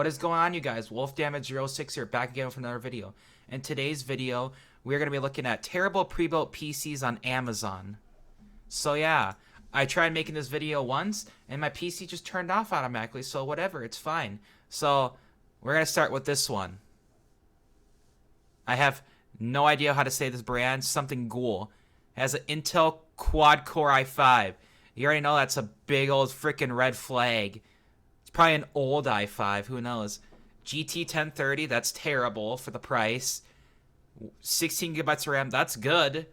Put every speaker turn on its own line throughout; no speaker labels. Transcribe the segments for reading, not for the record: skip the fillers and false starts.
What is going on, you guys? WolfDamage06 here, back again with another video. In today's video, we're going to be looking at terrible pre-built PCs on Amazon. So yeah, I tried making this video once, and my PC just turned off automatically, so whatever, it's fine. So, we're going to start with this one. I have no idea how to say this brand, something Ghoul. It has an Intel quad-core i5. You already know that's a big old freaking red flag. Probably an old i5, who knows. GT 1030, that's terrible for the price. 16 gigabytes of RAM, that's good.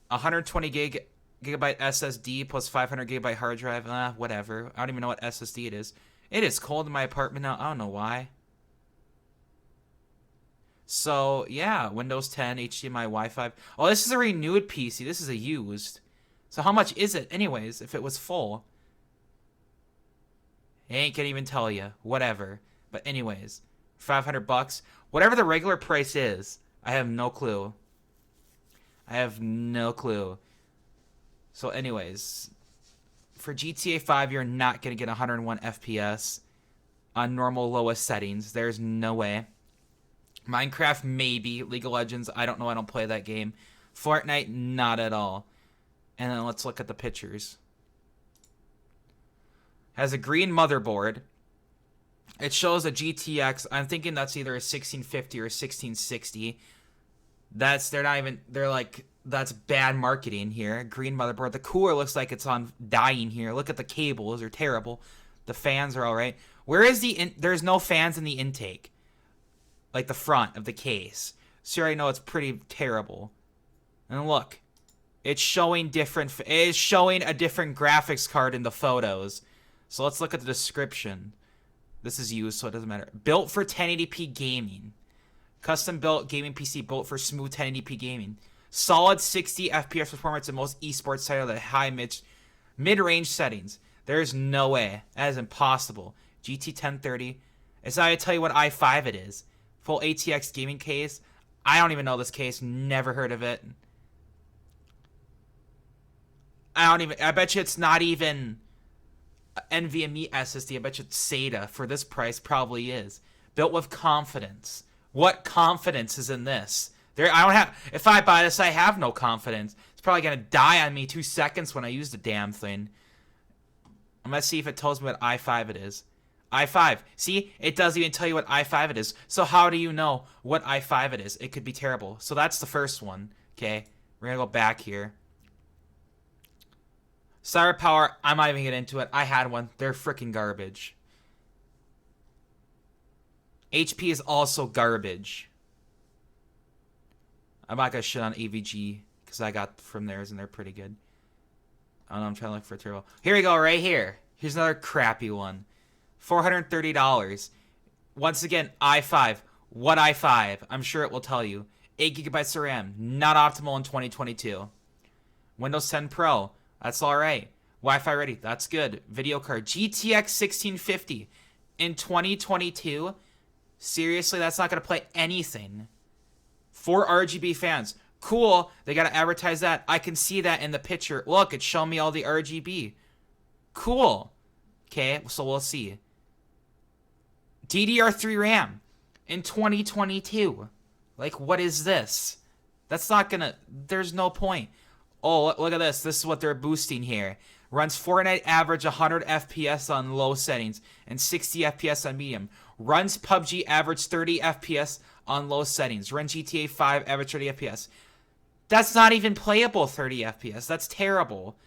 120 gigabyte SSD plus 500 gigabyte hard drive, whatever. I don't even know what SSD it is. It is cold in my apartment now, I don't know why. So, yeah, Windows 10, HDMI, Wi-Fi. Oh, this is a renewed PC, this is a used. So how much is it anyways, if it was full? I ain't gonna even tell you. Whatever. But anyways, 500 bucks. Whatever the regular price is, I have no clue. I have no clue. So anyways, for GTA 5, you're not gonna get 101 FPS on normal lowest settings. There's no way. Minecraft, maybe. League of Legends, I don't know. I don't play that game. Fortnite, not at all. And then let's look at the pictures. Has a green motherboard. It shows a GTX. I'm thinking that's either a 1650 or a 1660. That's bad marketing here. Green motherboard. The cooler looks like it's on dying here. Look at the cables, they're terrible. The fans are all right. Where is there's no fans in the intake, like the front of the case. So you already know it's pretty terrible. And look, it's showing a different graphics card in the photos. So let's look at the description. This is used, so it doesn't matter. Built for 1080p gaming. Custom built gaming PC built for smooth 1080p gaming. Solid 60 FPS performance in most esports titles at high mid-range settings. There's no way. That is impossible. GT 1030. It's not going to tell you what i5 it is. Full ATX gaming case. I don't even know this case. Never heard of it. I bet you it's not even NVMe SSD. I bet you it's SATA for this price. Probably is. Built with confidence. What confidence is in this? If I buy this, I have no confidence. It's probably gonna die on me 2 seconds when I use the damn thing. I'm gonna see if it tells me what i5 it is. i5. See, it doesn't even tell you what i5 it is. So how do you know what i5 it is? It could be terrible. So that's the first one. Okay, we're gonna go back here. CyberPower, I'm not even getting into it. I had one. They're freaking garbage. HP is also garbage. I'm not going to shit on AVG because I got from theirs and they're pretty good. I don't know, I'm trying to look for a turbo. Here we go, right here. Here's another crappy one. $430. Once again, i5. What i5? I'm sure it will tell you. 8 gigabytes of RAM. Not optimal in 2022. Windows 10 Pro. That's alright. Wi-Fi ready. That's good. Video card. GTX 1650 in 2022. Seriously, that's not going to play anything. 4 RGB fans. Cool. They got to advertise that. I can see that in the picture. Look, it's showing me all the RGB. Cool. Okay, so we'll see. DDR3 RAM in 2022. Like, what is this? That's not going to... There's no point. Oh, look at this. This is what they're boosting here. Runs Fortnite average 100 FPS on low settings and 60 FPS on medium. Runs PUBG average 30 FPS on low settings. Runs GTA 5 average 30 FPS. That's not even playable 30 FPS. That's terrible.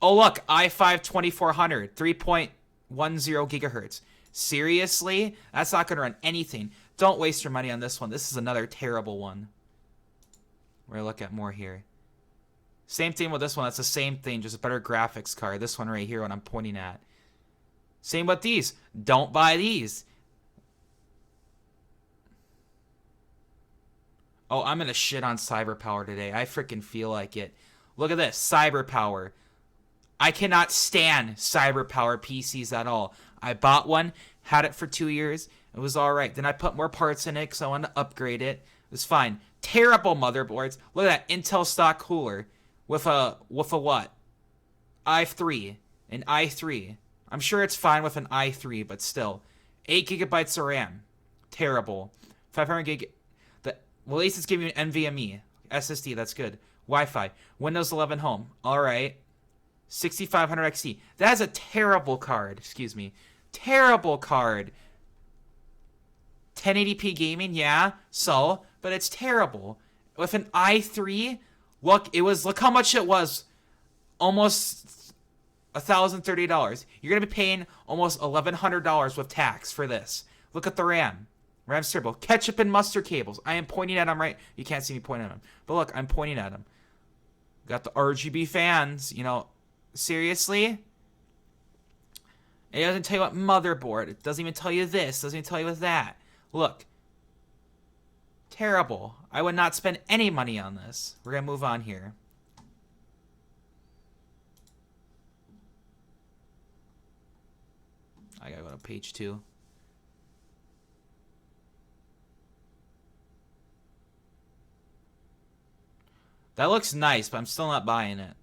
Oh, look. i5 2400. 3.10 gigahertz. Seriously? That's not going to run anything. Don't waste your money on this one. This is another terrible one. We're going to look at more here. Same thing with this one. That's the same thing, just a better graphics card. This one right here, what I'm pointing at. Same with these. Don't buy these. Oh, I'm going to shit on CyberPower today. I freaking feel like it. Look at this. CyberPower. I cannot stand CyberPower PCs at all. I bought one, had it for 2 years. It was alright. Then I put more parts in it because I wanted to upgrade it. It was fine. Terrible motherboards. Look at that Intel stock cooler. With a what? i3. An i3. I'm sure it's fine with an i3, but still. 8 gigabytes of RAM. Terrible. 500 gig. Well, at least it's giving you an NVMe. SSD, that's good. Wi-Fi. Windows 11 Home. All right. 6500 XT. That is a terrible card. Excuse me. Terrible card. 1080p gaming, yeah. So, but it's terrible. With an i3, look how much it was. Almost $1,030. You're gonna be paying almost $1,100 with tax for this. Look at the RAM. RAM's terrible. Ketchup and mustard cables. I am pointing at them right. You can't see me pointing at them, but look, I'm pointing at them. Got the RGB fans. You know, seriously. It doesn't tell you what motherboard. It doesn't even tell you this. It doesn't even tell you that. Look. Terrible. I would not spend any money on this. We're gonna move on here. I gotta go to page 2. That looks nice, but I'm still not buying it.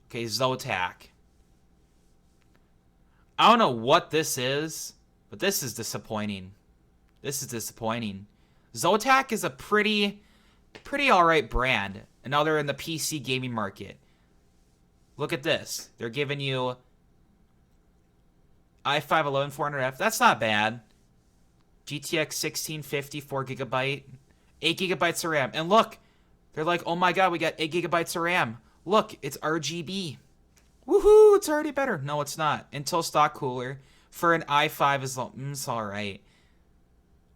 Okay, Zotac. I don't know what this is, but this is disappointing. This is disappointing. Zotac is a pretty alright brand. And now they're in the PC gaming market. Look at this. They're giving you i5 11400F. That's not bad. GTX 1650, 4GB, 8GB of RAM. And look, they're like, oh my god, we got 8GB of RAM. Look, it's RGB. Woohoo, it's already better. No, it's not. Intel stock cooler for an i5 is it's alright.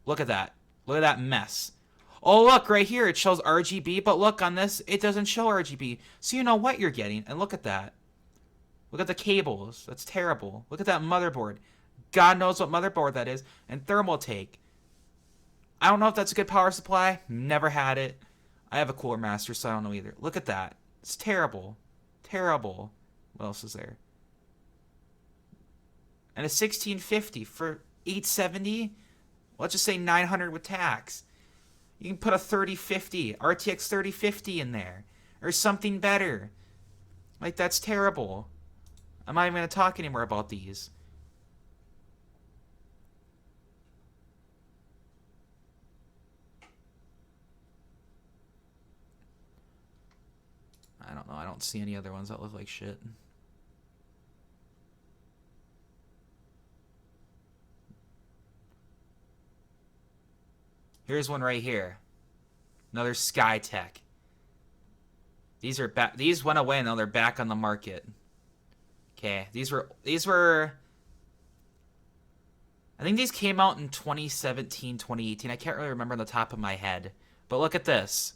Look at that. Look at that mess. Oh, look, right here, it shows RGB, but look, on this, it doesn't show RGB. So you know what you're getting, and look at that. Look at the cables. That's terrible. Look at that motherboard. God knows what motherboard that is. And Thermaltake. I don't know if that's a good power supply. Never had it. I have a Cooler Master, so I don't know either. Look at that. It's terrible. Terrible. What else is there? And a 1650 for 870? Let's just say 900 with tax. You can put a 3050, RTX 3050 in there. Or something better. Like, that's terrible. I'm not even going to talk anymore about these. I don't know. I don't see any other ones that look like shit. Here's one right here. Another Skytech. These are back. These went away, and now they're back on the market. Okay, these were. I think these came out in 2017, 2018. I can't really remember on the top of my head. But look at this.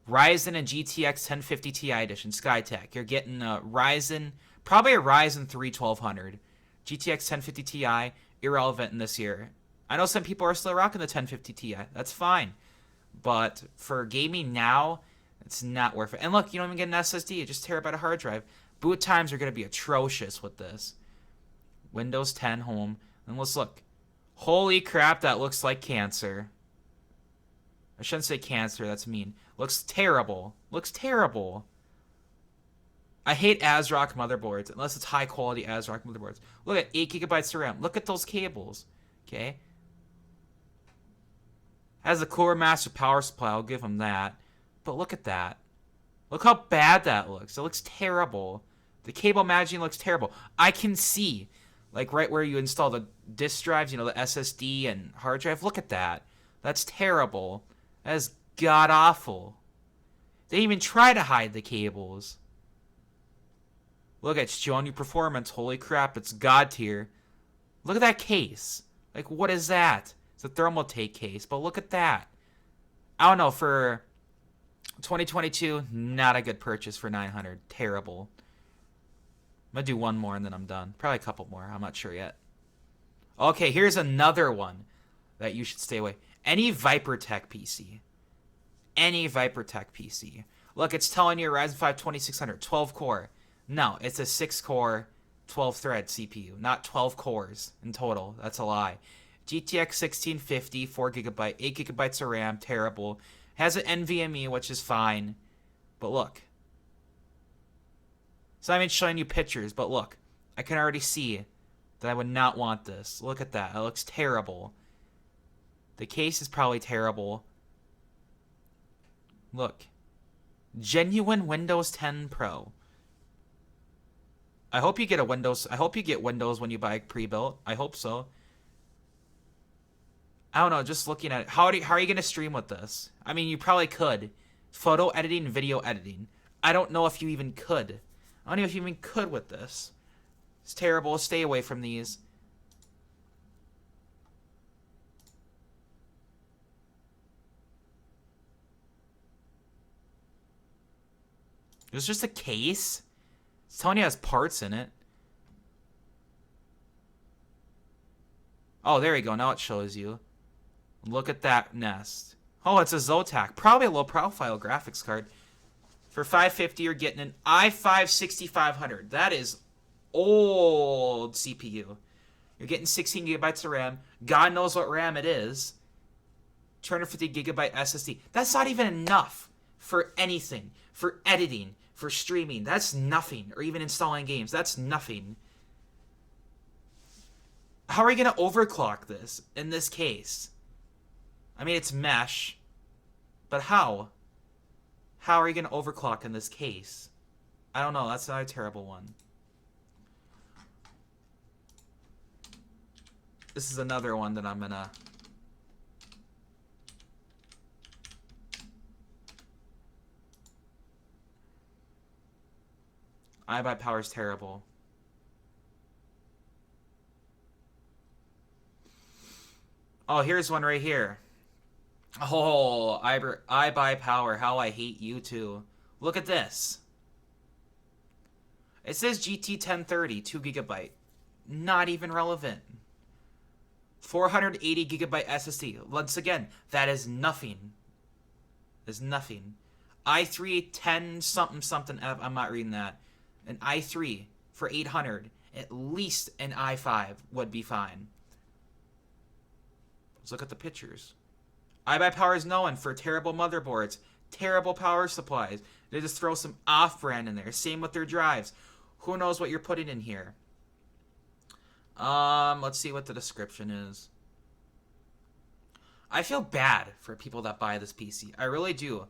Ryzen and GTX 1050 Ti edition, Skytech. You're getting a Ryzen, probably a Ryzen 3 1200. GTX 1050 Ti, irrelevant in this year. I know some people are still rocking the 1050 Ti. That's fine. But for gaming now, it's not worth it. And look, you don't even get an SSD. Just terabyte of hard drive. Boot times are going to be atrocious with this. Windows 10 home. And let's look. Holy crap, that looks like cancer. I shouldn't say cancer. That's mean. Looks terrible. Looks terrible. I hate ASRock motherboards, unless it's high-quality ASRock motherboards. Look at 8 gigabytes of RAM. Look at those cables. Okay? Has a Cooler Master power supply, I'll give them that. But look at that. Look how bad that looks. It looks terrible. The cable managing looks terrible. I can see, like right where you install the disk drives, you know, the SSD and hard drive. Look at that. That's terrible. That is god-awful. They even try to hide the cables. Look, it's showing you performance. Holy crap, it's god tier. Look at that case. Like, what is that? It's a Thermaltake case, but look at that. I don't know, for 2022, not a good purchase for 900. Terrible. I'm going to do one more and then I'm done. Probably a couple more. I'm not sure yet. Okay, here's another one that you should stay away. Any ViperTech PC. Any ViperTech PC. Look, it's telling you Ryzen 5 2600, 12 core. No, it's a 6 core, 12 thread CPU, not 12 cores in total. That's a lie. GTX 1650, 4GB, 8GB of RAM, terrible. Has an NVMe, which is fine. But look. So I'm showing you pictures, but look, I can already see that I would not want this. Look at that. It looks terrible. The case is probably terrible. Look. Genuine Windows 10 Pro. I hope you get Windows when you buy pre-built. I hope so. I don't know, just looking at it. How are you going to stream with this? I mean, you probably could. Photo editing, video editing. I don't know if you even could. I don't know if you even could with this. It's terrible. Stay away from these. It was just a case? It's telling you it has parts in it. Oh, there you go. Now it shows you. Look at that nest. Oh, it's a Zotac. Probably a low-profile graphics card. For $550, you're getting an i5 6500. That is old CPU. You're getting 16 gigabytes of RAM. God knows what RAM it is. 250 gigabyte SSD. That's not even enough for anything. For editing, for streaming. That's nothing. Or even installing games. That's nothing. How are you going to overclock this in this case? I mean, it's mesh. But how? How are you going to overclock in this case? I don't know. That's not a terrible one. This is another one that I'm going to... iBuyPower is terrible. Oh, here's one right here. Oh, iBuyPower, how I hate you too. Look at this. It says GT 1030, 2 gigabyte. Not even relevant. 480 gigabyte SSD. Once again, that is nothing. Is nothing. i3 10 something something F. I'm not reading that. An i3 for 800. At least an i5 would be fine. Let's look at the pictures. iBuyPower is known for terrible motherboards, terrible power supplies. They just throw some off-brand in there. Same with their drives. Who knows what you're putting in here? Let's see what the description is. I feel bad for people that buy this PC. I really do.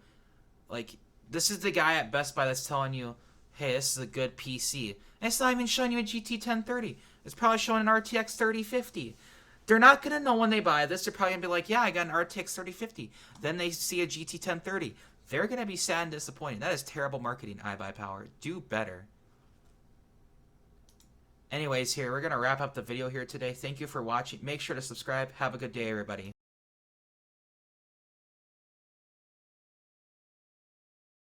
Like, this is the guy at Best Buy that's telling you, hey, this is a good PC. And it's not even showing you a GT 1030. It's probably showing an RTX 3050. They're not going to know when they buy this. They're probably going to be like, yeah, I got an RTX 3050. Then they see a GT 1030. They're going to be sad and disappointed. That is terrible marketing, iBuyPower. Do better. Anyways, we're going to wrap up the video here today. Thank you for watching. Make sure to subscribe. Have a good day, everybody.